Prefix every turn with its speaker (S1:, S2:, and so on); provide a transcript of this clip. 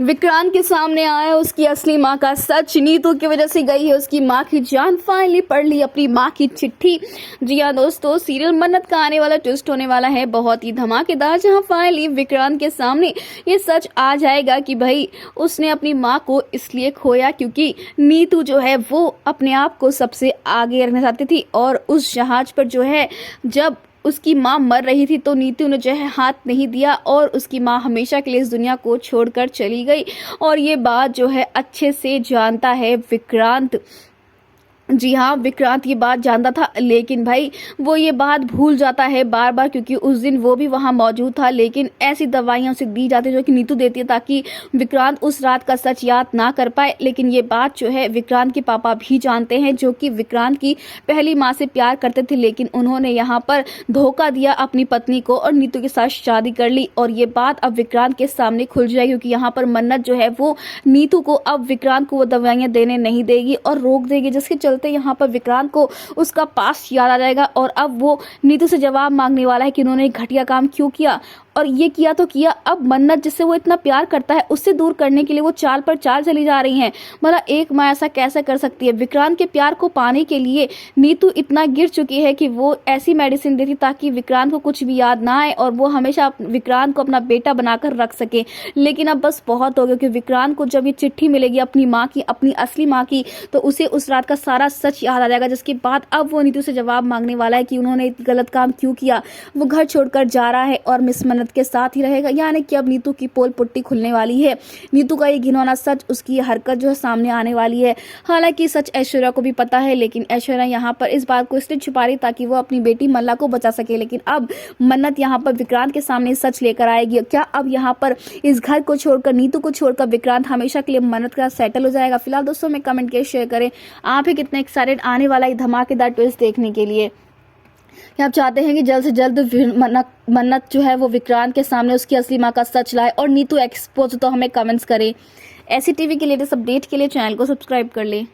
S1: विक्रांत के सामने आया उसकी असली माँ का सच। नीतू की वजह से गई है उसकी माँ की जान। फाइनली पढ़ ली अपनी माँ की चिट्ठी। जी हाँ दोस्तों, सीरियल मन्नत का आने वाला ट्विस्ट होने वाला है बहुत ही धमाकेदार, जहाँ फाइनली विक्रांत के सामने ये सच आ जाएगा कि भाई उसने अपनी माँ को इसलिए खोया क्योंकि नीतू जो है वो अपने आप को सबसे आगे रखना चाहती थी, और उस जहाज पर जो है जब उसकी माँ मर रही थी तो नीतू ने जो है हाथ नहीं दिया और उसकी माँ हमेशा के लिए इस दुनिया को छोड़कर चली गई। और ये बात जो है अच्छे से जानता है विक्रांत। जी हाँ, विक्रांत ये बात जानता था, लेकिन भाई वो ये बात भूल जाता है बार बार, क्योंकि उस दिन वो भी वहाँ मौजूद था। लेकिन ऐसी दवाइयाँ उसे दी जाती जो कि नीतू देती है ताकि विक्रांत उस रात का सच याद ना कर पाए। लेकिन ये बात जो है विक्रांत के पापा भी जानते हैं, जो कि विक्रांत की पहली माँ से प्यार करते थे, लेकिन उन्होंने यहाँ पर धोखा दिया अपनी पत्नी को और नीतू के साथ शादी कर ली। और ये बात अब विक्रांत के सामने खुल जाएगी, क्योंकि यहाँ पर मन्नत जो है वो नीतू को अब विक्रांत को वो दवाइयाँ देने नहीं देगी और रोक देगी, जिसके चलते यहाँ पर विक्रांत को उसका पास्ट याद आ जाएगा और अब वो नीतू से जवाब मांगने वाला है कि उन्होंने एक घटिया काम क्यों किया। और ये किया तो किया, अब मन्नत जिससे वो इतना प्यार करता है उससे दूर करने के लिए वो चाल पर चाल चली जा रही हैं। मतलब एक माँ ऐसा कैसे कर सकती है। विक्रांत के प्यार को पाने के लिए नीतू इतना गिर चुकी है कि वो ऐसी मेडिसिन देती ताकि विक्रांत को कुछ भी याद ना आए और वो हमेशा विक्रांत को अपना बेटा बनाकर रख सके। लेकिन अब बस बहुत हो गया, क्योंकि विक्रांत को जब ये चिट्ठी मिलेगी अपनी माँ की, अपनी असली माँ की, तो उसे उस रात का सारा सच याद आ जाएगा, जिसके बाद अब वो नीतू से जवाब मांगने वाला है कि उन्होंने गलत काम क्यों किया। वो घर छोड़कर जा रहा है और मिस मन्नत के साथ ही रहेगा, यानी कि अब नीतू की पोल पुट्टी खुलने वाली है। नीतू का ये घिनौना सच, उसकी ये हरकत जो है सामने आने वाली है। हालांकि सच ऐश्वर्या को भी पता है, लेकिन ऐश्वर्या यहाँ पर इस बात को इसलिए छुपा रही ताकि वो अपनी बेटी मल्ला को बचा सके। लेकिन अब मन्नत यहाँ पर विक्रांत के सामने सच लेकर आएगी। क्या अब यहाँ पर इस घर को छोड़कर, नीतू को छोड़कर विक्रांत हमेशा के लिए मन्नत का सेटल हो जाएगा? फिलहाल दोस्तों में कमेंट के शेयर करें, आप ही कितने एक्साइटेड आने वाला है धमाकेदार ट्विस्ट देखने के लिए। क्या आप चाहते हैं कि जल्द से जल्द मन्नत जो है वो विक्रांत के सामने उसकी असली माँ का सच लाए और नीतू एक्सपोज, तो हमें कमेंट्स करें। ऐसी टीवी के लेटेस्ट अपडेट के लिए चैनल को सब्सक्राइब कर लें।